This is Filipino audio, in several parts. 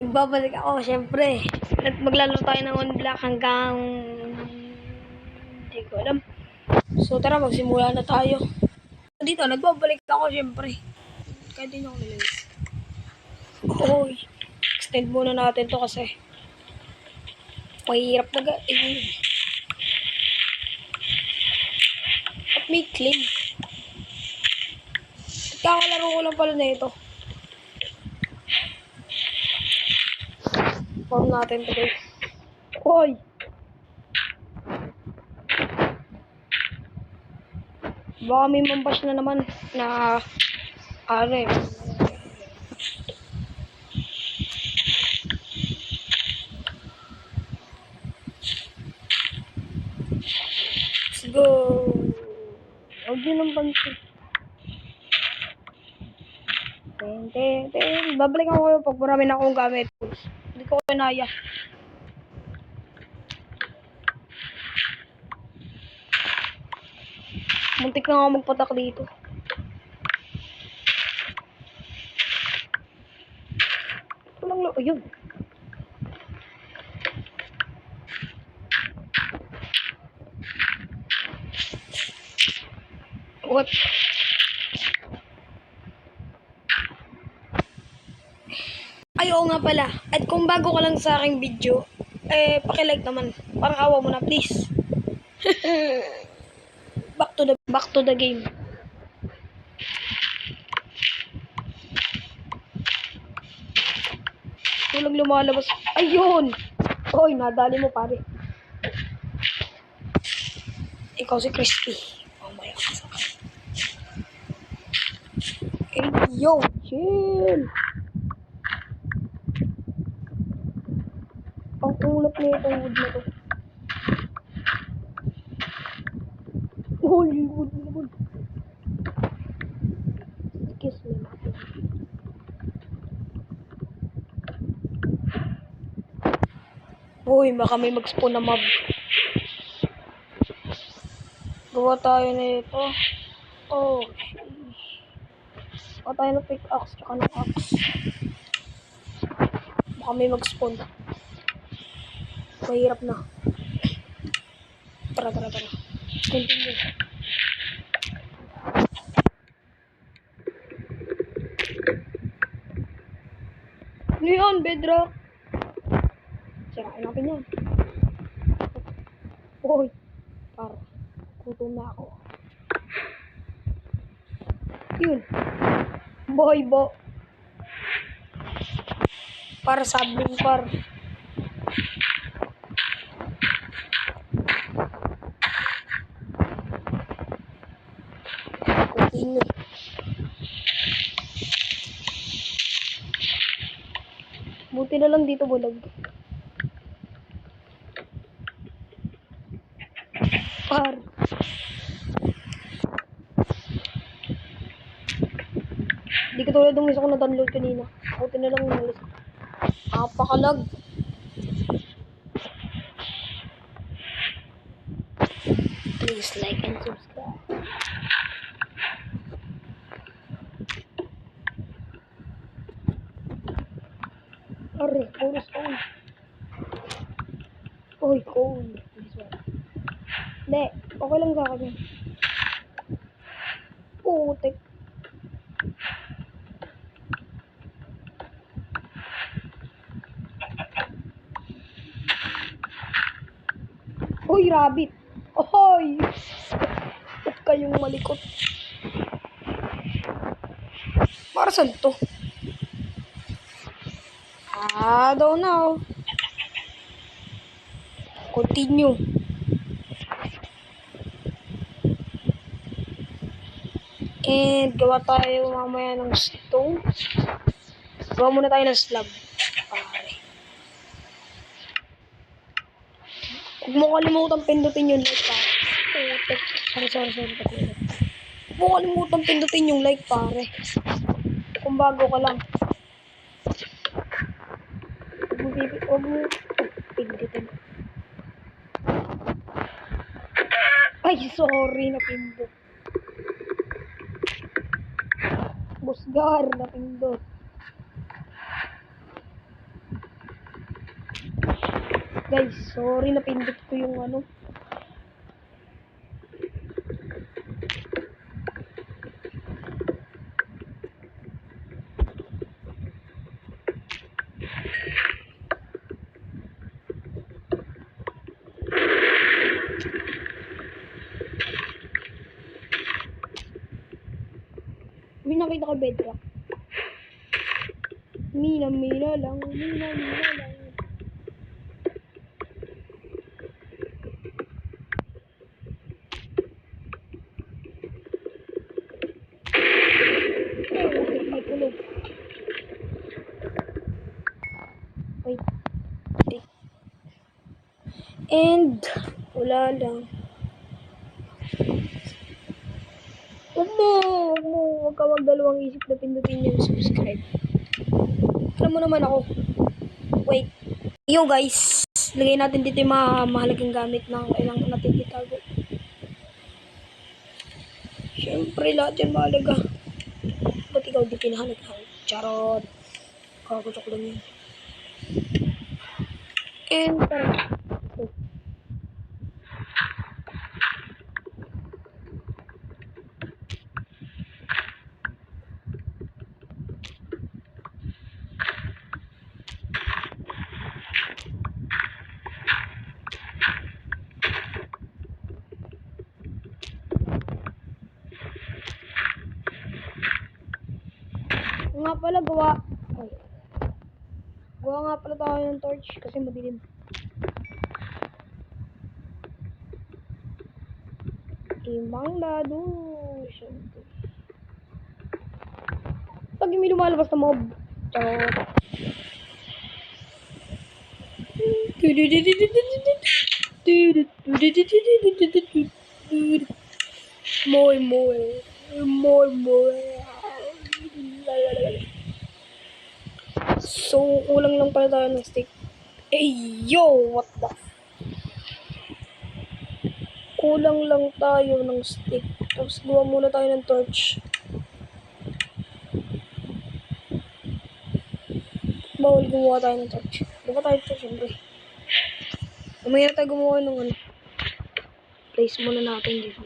Babalik ako, syempre. Maglaro tayo ng on block hanggang hindi ko alam. So tara, magsimula na tayo. Dito, nagbabalik ako, syempre. Kahit din ako nilalis. Oy, extend muna natin to kasi mahirap na at may claim. Kakalaro ko lang pala na ito. Form natin to guys. Hoy! Baka may mambash na naman na ano eh. Let's go! Huwag yun ang pansin. Babalik ako kayo pag marami na akong gamit. Hindi ko kinaya. Muntik na ako magpatak dito. Walang ayun. What? Ay, oo nga pala. At kung bago ka lang sa aking video, paki-like naman. Parang awa mo na, please. Back to the game. Walang lumalabas. Ayun! Hoy, nadali mo pare. Ikaw si Crispy. Oh my God. Hey, yo, chill. Ang ulap na itong wood na to. Holy wood naman. Kiss me. Uy, baka may mag-spawn na mob. Gawa tayo na ito. Oh, gawa tayo ng pickaxe tsaka ng axe. Baka may mag-spawn. Mahirap na. Tara. Continue. Ano yun, bedrock? Sirain natin yan. Uy, para. Gutom na ako. Yun. Bo. Para sabing par. Continue. Buti na lang dito bulag. Par. Hindi ka tulad ng isa ko na-download kanina. Buti na lang umalis. Napakalag. Please like and subscribe. Are, puro stone. Uy, cool. Hindi, okay lang sa akin. Putik. Uy, rabbit. Ohoy! Ba't kayong malikot? Para saan to? I don't know. Continue. And gawa tayo mamaya ng stone. Gawa muna tayo ng slab. Pare. Huwag mo kalimutan pindutin yung like, pare. Sorry. Huwag mo kalimutan pindutin yung like, pare. Kung bago ka lang. Huwag mo pindutin. Ay, sorry, napindot. Busgar, napindot. Guys, sorry napindot ko yung ano. May nakita ko bedrock. Mina lang. May kulog. Wait. And, wala lang. Huwag ka magdalawang isip na pindutin yung subscribe. Alam mo naman ako. Wait. Yo guys, lagay natin dito yung mga mahalagang gamit na kailangan natin itago. Siyempre, lahat yan mahalaga. Ba't ikaw di pinahalaga? Charot. Kakutok lang yun. And, tara. Nga pala, gawa nga pala tayo ng torch kasi madilim. Timbang lado. Pag may lumalabas na mob. Charot. More. So, kulang lang pala tayo ng stick. Yo! What the? Kulang lang tayo ng stick. Tapos, gawa muna tayo ng torch. Bawal gumawa tayo ng torch. Gawa tayo ito, syempre. Mamaya tayo gumawa ng ano. Place muna natin dito.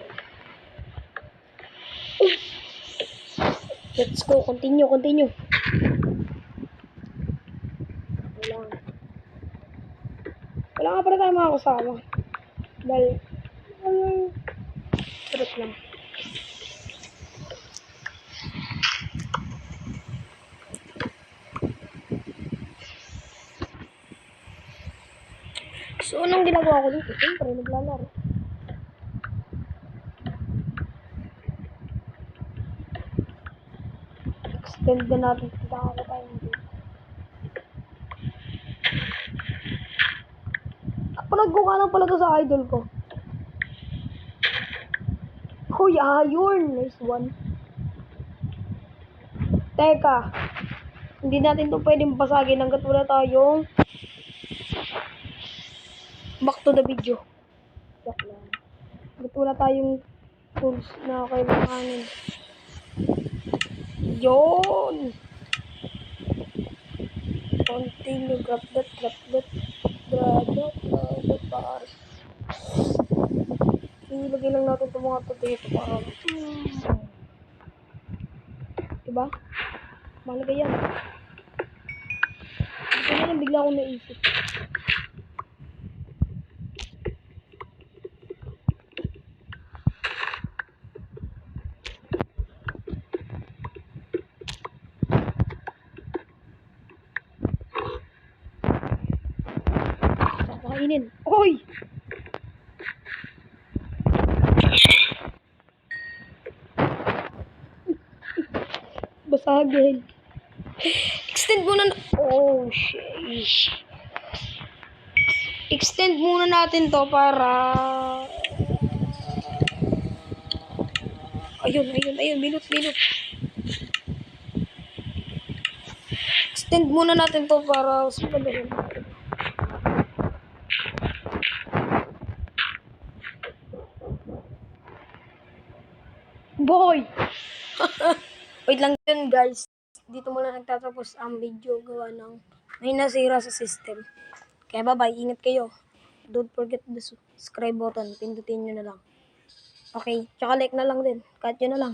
Let's go. Continue. Wala nga pala tayo mga kasama. Dahil, trip lang. So, anong ginagawa ko dito? Siyempre, naglalaro. Extend na natin. Kita ko tayo dito. Kapag ko ka lang pala to sa idol ko. Hoy, ayun. Nice one. Teka. Hindi natin to pwedeng basagin hanggat wala tayong back to the video. Hanggat wala tayong tools na kailanganin. Yun. Continue. Grab that. Ilagay lang natin itong mga potato para diba? Mahalaga yan. Ito na lang bigla akong naisip. Kainin. Oy! Basagin. Extend muna oh, sheesh. Extend muna natin to para ayun, minute. Extend muna natin to para sumabahin. Boy! Wait lang yun guys. Dito muna nagtatapos ang video gawa ng may nasira sa system. Kaya bye-bye, ingat kayo. Don't forget the subscribe button, pindutin nyo na lang. Okay, tsaka like na lang din, kahit yun na lang.